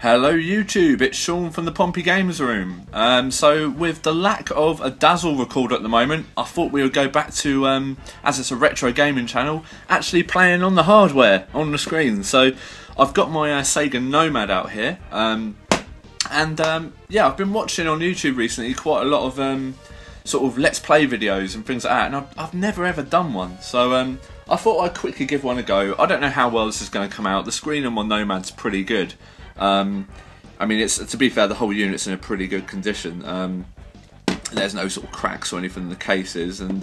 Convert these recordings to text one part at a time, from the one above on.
Hello YouTube, it's Sean from the Pompey Games Room. So with the lack of a Dazzle recorder at the moment, I thought we would go back to, as it's a retro gaming channel, actually playing on the hardware, on the screen. So I've got my Sega Nomad out here, yeah, I've been watching on YouTube recently quite a lot of sort of Let's Play videos and things like that, and I've never ever done one. So I thought I'd quickly give one a go. I don't know how well this is going to come out. The screen on my Nomad's pretty good. I mean, it's, to be fair, the whole unit's in a pretty good condition. There's no sort of cracks or anything in the cases, and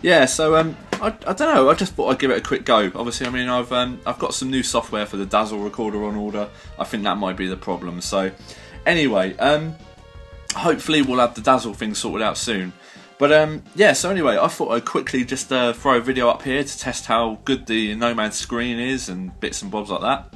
yeah. So I don't know. I just thought I'd give it a quick go. Obviously, I mean, I've got some new software for the Dazzle recorder on order. I think that might be the problem. So anyway, hopefully we'll have the Dazzle thing sorted out soon. But yeah, so anyway, I thought I'd quickly just throw a video up here to test how good the Nomad screen is and bits and bobs like that.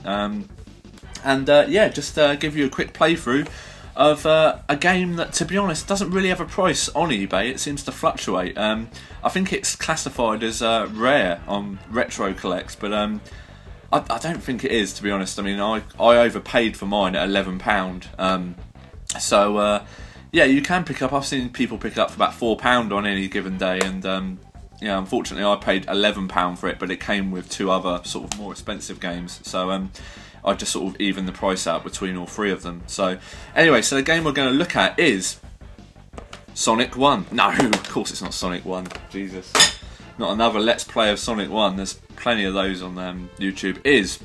Yeah, just give you a quick playthrough of a game that, to be honest, doesn't really have a price on eBay. It seems to fluctuate. I think it's classified as rare on Retro Collects, but I don't think it is, to be honest. I mean, I overpaid for mine at £11. So yeah, you can pick up. I've seen people pick it up for about £4 on any given day, and yeah, unfortunately, I paid £11 for it, but it came with two other sort of more expensive games. So I just sort of evened the price out between all three of them. So anyway, so the game we're going to look at is Sonic 1. No, of course it's not Sonic 1. Jesus. Not another Let's Play of Sonic 1. There's plenty of those on YouTube. Is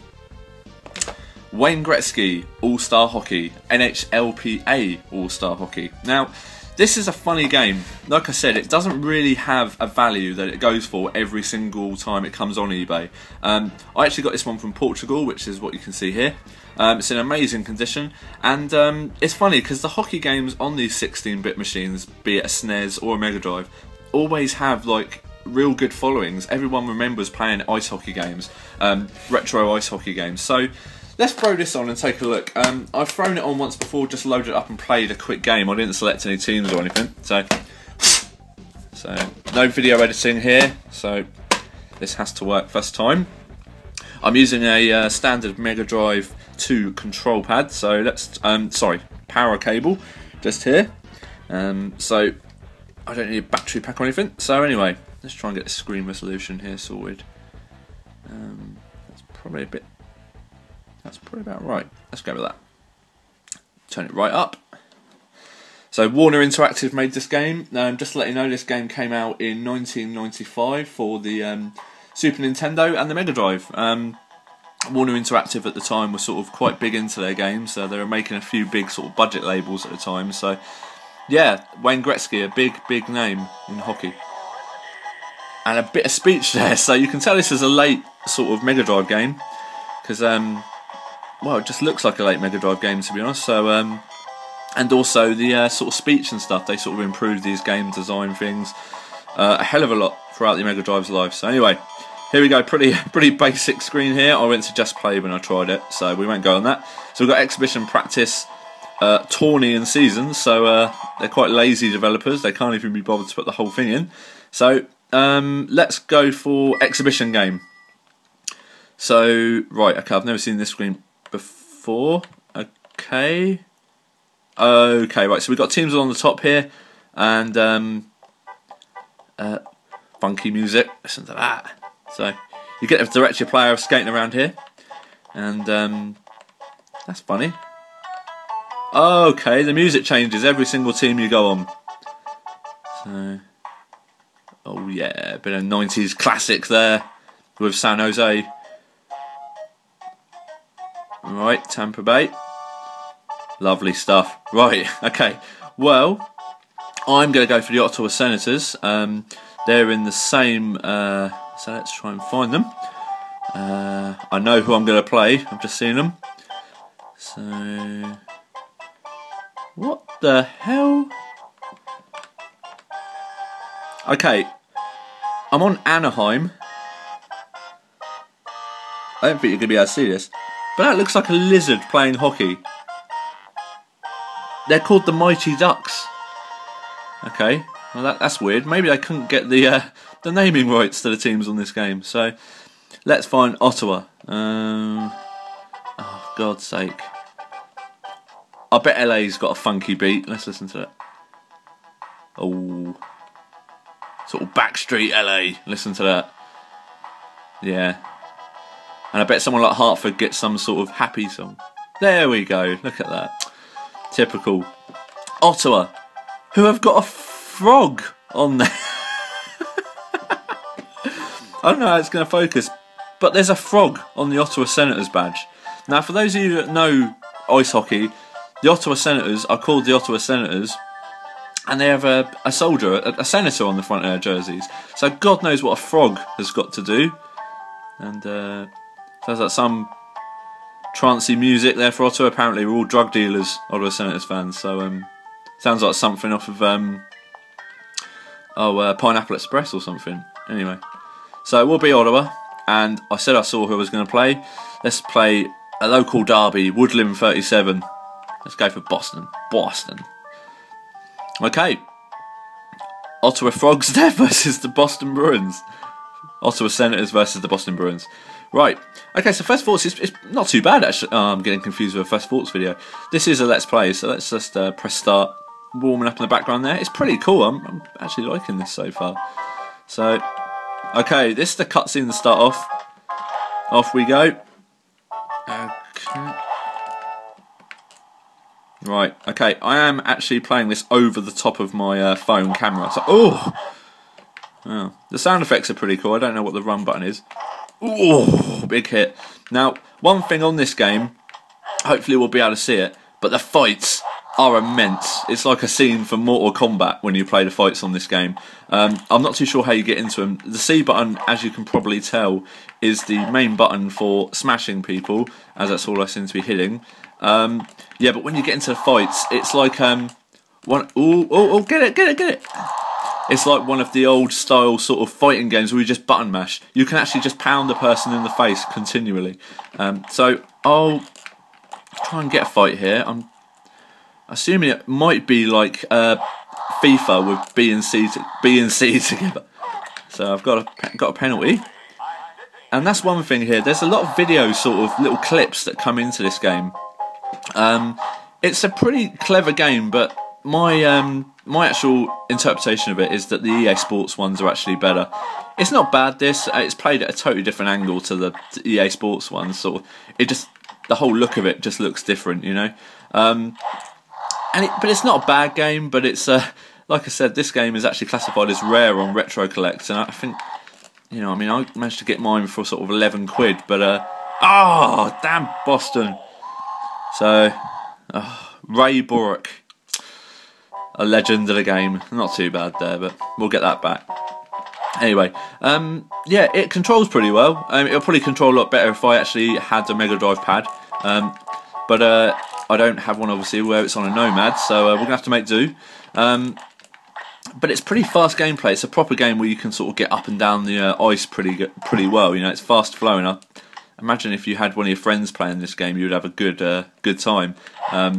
Wayne Gretzky All-Star Hockey, NHLPA All-Star Hockey. Now, this is a funny game. Like I said, it doesn't really have a value that it goes for every single time it comes on eBay. I actually got this one from Portugal, which is what you can see here. It's in amazing condition, and it's funny because the hockey games on these 16-bit machines, be it a SNES or a Megadrive, always have like real good followings. Everyone remembers playing ice hockey games, retro ice hockey games. So let's throw this on and take a look. I've thrown it on once before, just loaded it up and played a quick game. I didn't select any teams or anything, so no video editing here, so this has to work first time. I'm using a standard Mega Drive 2 control pad, so let's, sorry, power cable, just here. So I don't need a battery pack or anything, so anyway, let's try and get the screen resolution here sorted. That's probably a bit... That's probably about right. Let's go with that. Turn it right up. So Warner Interactive made this game. Just to let you know, this game came out in 1995 for the Super Nintendo and the Mega Drive. Warner Interactive at the time was sort of quite big into their games. They were making a few big sort of budget labels at the time. So yeah, Wayne Gretzky, a big name in hockey. And a bit of speech there. So you can tell this is a late sort of Mega Drive game, because well, it just looks like a late Mega Drive game, to be honest. So, and also the sort of speech and stuff, they sort of improved these game design things a hell of a lot throughout the Mega Drive's life. So anyway, here we go, pretty basic screen here. I went to Just Play when I tried it, so we won't go on that. So we've got Exhibition, Practice, Tourney and Seasons, so they're quite lazy developers. They can't even be bothered to put the whole thing in. So let's go for Exhibition game. So, right, okay, I've never seen this screen before. Okay, right, so we've got teams on the top here, and funky music, listen to that. So you get to direct your player skating around here, and that's funny. Okay, the music changes every single team you go on. So, oh yeah, a bit of 90s classics there with San Jose. Right, Tampa Bay. Lovely stuff. Right, okay. Well, I'm going to go for the Ottawa Senators. They're in the same... so let's try and find them. I know who I'm going to play. I've just seen them. So... what the hell? Okay. I'm on Anaheim. I don't think you're going to be able to see this, but that looks like a lizard playing hockey. They're called the Mighty Ducks. Okay, well that's weird. Maybe I couldn't get the naming rights to the teams on this game. So let's find Ottawa. Oh, God's sake. I bet LA's got a funky beat. Let's listen to it. Oh, sort of backstreet LA. Listen to that. Yeah. And I bet someone like Hartford gets some sort of happy song. There we go. Look at that. Typical. Ottawa, who have got a frog on there. I don't know how it's going to focus, but there's a frog on the Ottawa Senators badge. Now, for those of you that know ice hockey, the Ottawa Senators are called the Ottawa Senators, and they have a soldier, a senator on the front of their jerseys. So God knows what a frog has got to do. And sounds like some trancey music there for Ottawa. Apparently we're all drug dealers, Ottawa Senators fans. So sounds like something off of Pineapple Express or something. Anyway, so it will be Ottawa, and I said I saw who I was going to play. Let's play a local derby, Woodland 37. Let's go for Boston. Okay, Ottawa Frogs there versus the Boston Bruins. Ottawa Senators versus the Boston Bruins. Right, okay, so First Thoughts is not too bad actually. Oh, I'm getting confused with a First Thoughts video. This is a Let's Play, so let's just press start. Warming up in the background there. It's pretty cool, I'm actually liking this so far. So, okay, this is the cutscene to start off. Off we go. Okay. Right, okay, I am actually playing this over the top of my phone camera. So, oh, the sound effects are pretty cool. I don't know what the run button is. Oh, big hit. Now, one thing on this game, hopefully we'll be able to see it, but the fights are immense. It's like a scene from Mortal Kombat when you play the fights on this game. I'm not too sure how you get into them. The C button, as you can probably tell, is the main button for smashing people, as that's all I seem to be hitting. Yeah, but when you get into the fights, it's like get it. It's like one of the old style sort of fighting games where you just button mash. You can actually just pound the person in the face continually. So I'll try and get a fight here. I'm assuming it might be like FIFA with B and C together. So I've got a penalty. And that's one thing here. There's a lot of video sort of little clips that come into this game. It's a pretty clever game, but my actual interpretation of it is that the EA Sports ones are actually better. It's not bad. It's played at a totally different angle to the EA Sports ones. Sort of, the whole look of it just looks different, you know. But it's not a bad game. But it's like I said, this game is actually classified as rare on Retro Collect, and I think, you know, I mean, I managed to get mine for sort of 11 quid. But oh, damn Boston. So, Ray Boruc, a legend of the game. Not too bad there, but we'll get that back. Anyway, yeah, it controls pretty well. It'll probably control a lot better if I actually had a Megadrive pad. But I don't have one, obviously, where it's on a Nomad, so we're going to have to make do. But it's pretty fast gameplay. It's a proper game where you can sort of get up and down the ice pretty well. You know, it's fast flowing up. Imagine if you had one of your friends playing this game, you would have a good time. I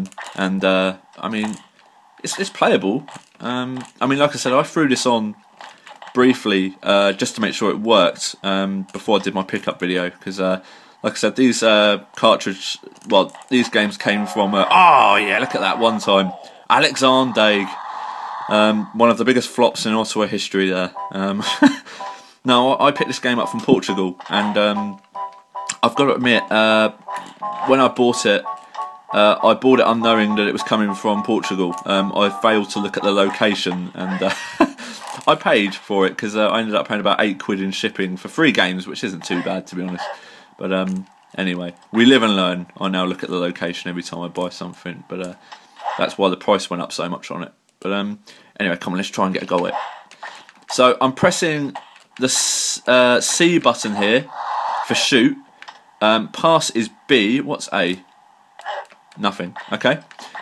mean, it's playable. I mean, like I said, I threw this on briefly just to make sure it worked before I did my pickup video, because like I said, these these games came from oh yeah, look at that one time, Alexander, one of the biggest flops in Ottawa history there. Now, I picked this game up from Portugal, and I've got to admit, when I bought it unknowing that it was coming from Portugal. I failed to look at the location, and I paid for it because I ended up paying about 8 quid in shipping for 3 games, which isn't too bad, to be honest. But anyway, we live and learn. I now look at the location every time I buy something, but that's why the price went up so much on it. But anyway, come on, let's try and get a goal here. So I'm pressing the C button here for shoot. Pass is B. What's A? Nothing. Okay.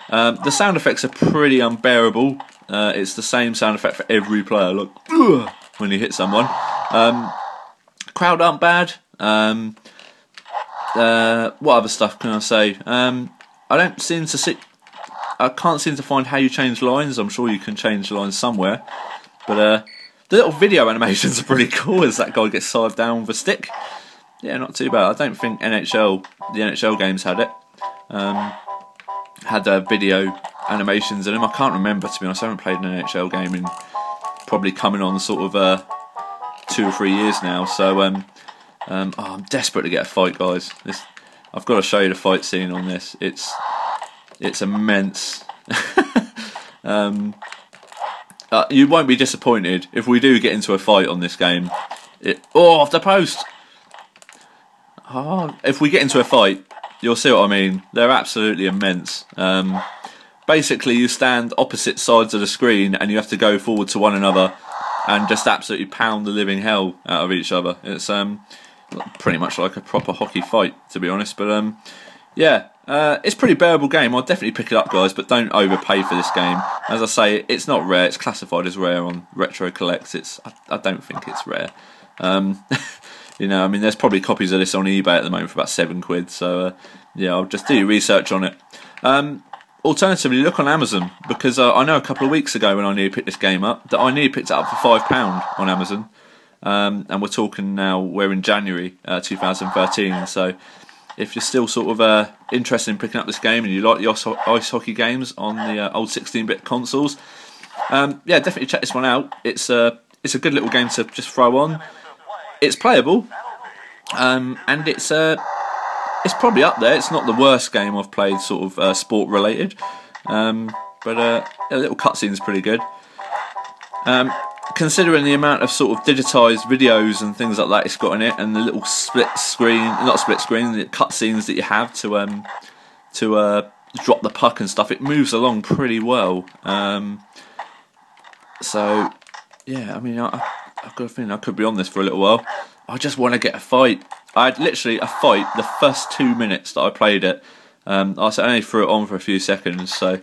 The sound effects are pretty unbearable. It's the same sound effect for every player. Look, when you hit someone. Crowd aren't bad. What other stuff can I say? I can't seem to find how you change lines. I'm sure you can change lines somewhere. But the little video animations are pretty cool as that guy gets side down with a stick. Yeah, not too bad. I don't think the NHL games had it. had video animations in them. I can't remember, to be honest. I haven't played an NHL game in probably coming on sort of 2 or 3 years now. So I'm desperate to get a fight, guys. I've got to show you the fight scene on this. It's immense. You won't be disappointed if we do get into a fight on this game. Off the post. If we get into a fight, you'll see what I mean. They're absolutely immense. Basically, you stand opposite sides of the screen and you have to go forward to one another and just absolutely pound the living hell out of each other. It's pretty much like a proper hockey fight, to be honest. But yeah, it's a pretty bearable game. I'll definitely pick it up, guys, but don't overpay for this game. As I say, it's not rare. It's classified as rare on Retro Collect. I don't think it's rare. You know, I mean, there's probably copies of this on eBay at the moment for about £7. So yeah, I'll just do your research on it. Alternatively, look on Amazon, because I know a couple of weeks ago when I nearly picked this game up that I nearly picked it up for £5 on Amazon. And we're talking now, we're in January 2013, so if you're still sort of interested in picking up this game and you like the ice hockey games on the old 16-bit consoles, yeah, definitely check this one out. It's a good little game to just throw on. It's playable, and it's probably up there. It's not the worst game I've played, sort of sport related, but a little cutscene is pretty good. Considering the amount of sort of digitised videos and things like that it's got in it, and the little the cutscenes that you have to drop the puck and stuff, it moves along pretty well. So yeah, I mean, I've got a feeling I could be on this for a little while. I just want to get a fight. I had literally a fight the first 2 minutes that I played it. I only threw it on for a few seconds, so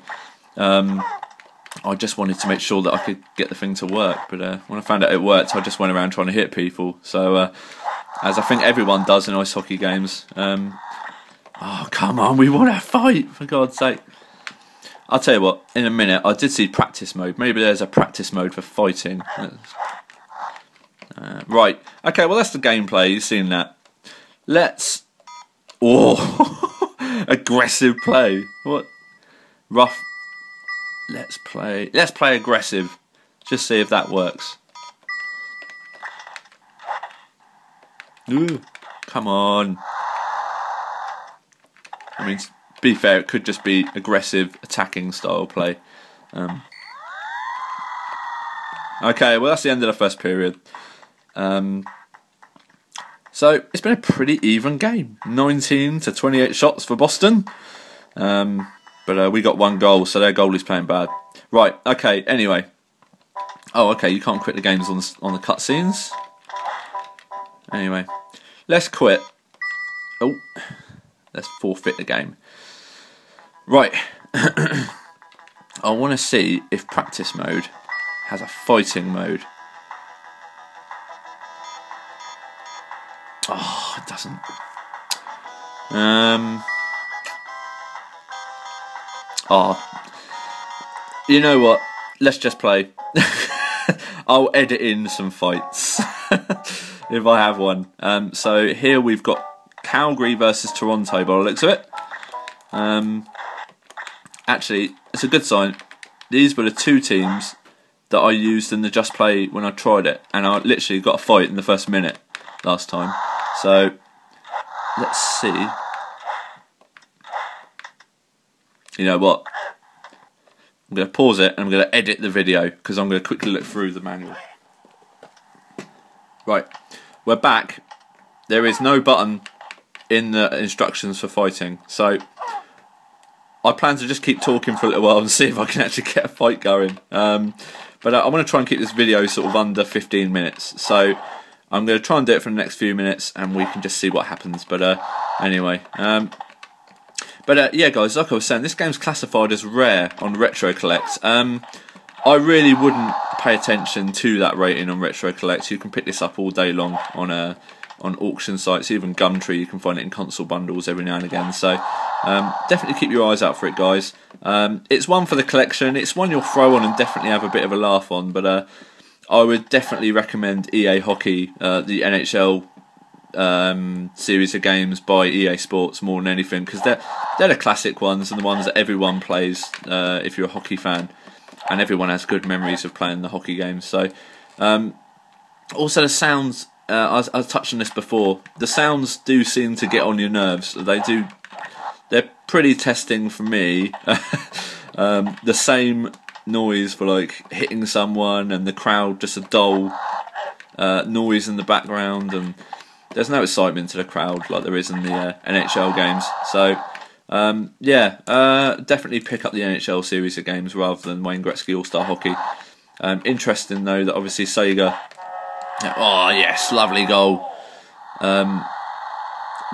I just wanted to make sure that I could get the thing to work. But when I found out it worked, I just went around trying to hit people. So as I think everyone does in ice hockey games. Oh, come on, we want a fight, for God's sake. I'll tell you what, in a minute, I did see practice mode. Maybe there's a practice mode for fighting. Right, okay, well that's the gameplay, you've seen that. Let's... Oh, aggressive play. What? Rough. Let's play aggressive. Just see if that works. Ooh, come on. I mean, to be fair, it could just be aggressive attacking style play. Okay, well that's the end of the first period. So it's been a pretty even game. 19 to 28 shots for Boston. But we got 1 goal, so their goalie's playing bad. Right, okay, anyway. Oh, okay, you can't quit the games on the cutscenes. Anyway, let's quit. Oh, let's forfeit the game. Right. I want to see if practice mode has a fighting mode. Oh, it doesn't. Oh, you know what? Let's just play. I'll edit in some fights if I have one. So here we've got Calgary versus Toronto by the looks of it. Actually, it's a good sign. These were the 2 teams that I used in the Just Play when I tried it, and I literally got a fight in the first minute last time. So let's see. You know what? I'm going to pause it and I'm going to edit the video because I'm going to quickly look through the manual. Right, we're back. There is no button in the instructions for fighting, so I plan to just keep talking for a little while and see if I can actually get a fight going. But I'm going to try and keep this video sort of under 15 minutes. So I'm going to try and do it for the next few minutes and we can just see what happens. But anyway, yeah, guys, like I was saying, this game's classified as rare on Retro Collect. I really wouldn't pay attention to that rating on Retro Collect. You can pick this up all day long on auction sites, even Gumtree. You can find it in console bundles every now and again. So definitely keep your eyes out for it, guys. It's one for the collection. It's one you'll throw on and definitely have a bit of a laugh on. But I would definitely recommend EA Hockey, the NHL series of games by EA Sports more than anything, because they're the classic ones and the ones that everyone plays if you're a hockey fan, and everyone has good memories of playing the hockey games. So also the sounds, I was touching this before, the sounds do seem to get on your nerves. They're pretty testing for me. The same noise for like hitting someone, and the crowd just a dull noise in the background, and there's no excitement to the crowd like there is in the NHL games. So definitely pick up the NHL series of games rather than Wayne Gretzky All-Star Hockey. Interesting though that obviously Sega, oh yes, lovely goal,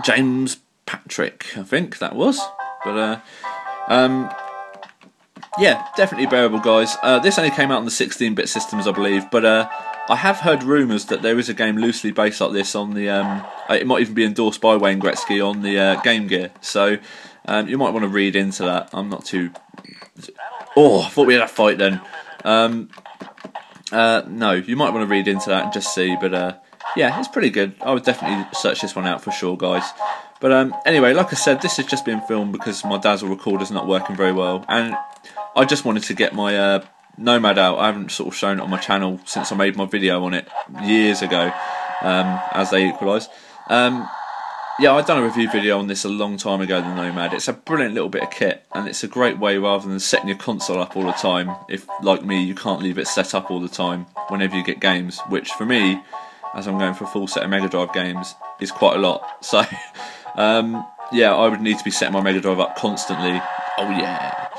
James Patrick, I think that was, but yeah, definitely bearable, guys. This only came out on the 16-bit systems, I believe, but I have heard rumours that there is a game loosely based like this on the it might even be endorsed by Wayne Gretzky on the Game Gear, so you might want to read into that. I'm not too... Oh, I thought we had a fight then. No, you might want to read into that and just see, but yeah, it's pretty good. I would definitely search this one out for sure, guys. But anyway, like I said, this has just been filmed because my Dazzle recorder's not working very well, and I just wanted to get my Nomad out. I haven't sort of shown it on my channel since I made my video on it years ago, as they equalise. Yeah, I've done a review video on this a long time ago, the Nomad. It's a brilliant little bit of kit, and it's a great way rather than setting your console up all the time. If, like me, you can't leave it set up all the time whenever you get games, which for me, as I'm going for a full set of Megadrive games, is quite a lot. So, yeah, I would need to be setting my Megadrive up constantly. Oh yeah.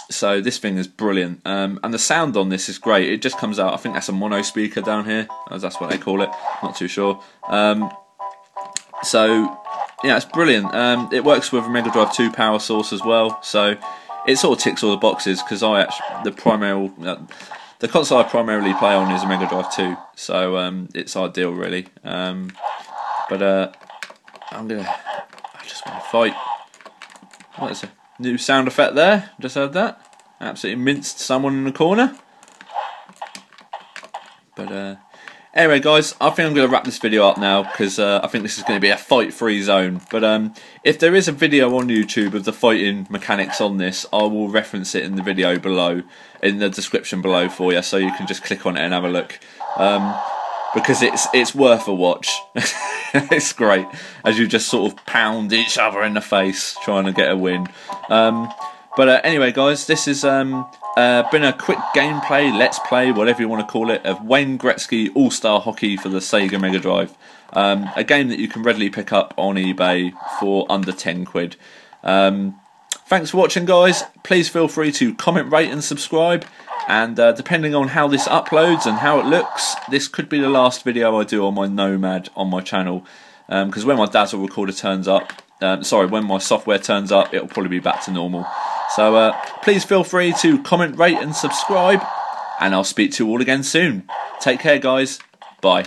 So this thing is brilliant, and the sound on this is great. It just comes out, I think that's a mono speaker down here, as that's what they call it, not too sure. So yeah, it's brilliant. It works with a Megadrive 2 power source as well, so it sort of ticks all the boxes, because the console I primarily play on is a Megadrive 2, so it's ideal really. But I just want to fight. What is it? New sound effect there, just heard that. Absolutely minced someone in the corner. But anyway, guys, I think I'm going to wrap this video up now, because I think this is going to be a fight-free zone. But if there is a video on YouTube of the fighting mechanics on this, I will reference it in the video below, in the description below for you, so you can just click on it and have a look. Because it's worth a watch. It's great, as you just sort of pound each other in the face trying to get a win. But anyway, guys, this has been a quick gameplay, let's play, whatever you want to call it, of Wayne Gretzky All-Star Hockey for the Sega Megadrive. A game that you can readily pick up on eBay for under 10 quid. Thanks for watching, guys. Please feel free to comment, rate and subscribe. And depending on how this uploads and how it looks, this could be the last video I do on my Nomad on my channel. Because when my Dazzle recorder turns up, when my software turns up, it'll probably be back to normal. So please feel free to comment, rate and subscribe. And I'll speak to you all again soon. Take care, guys. Bye.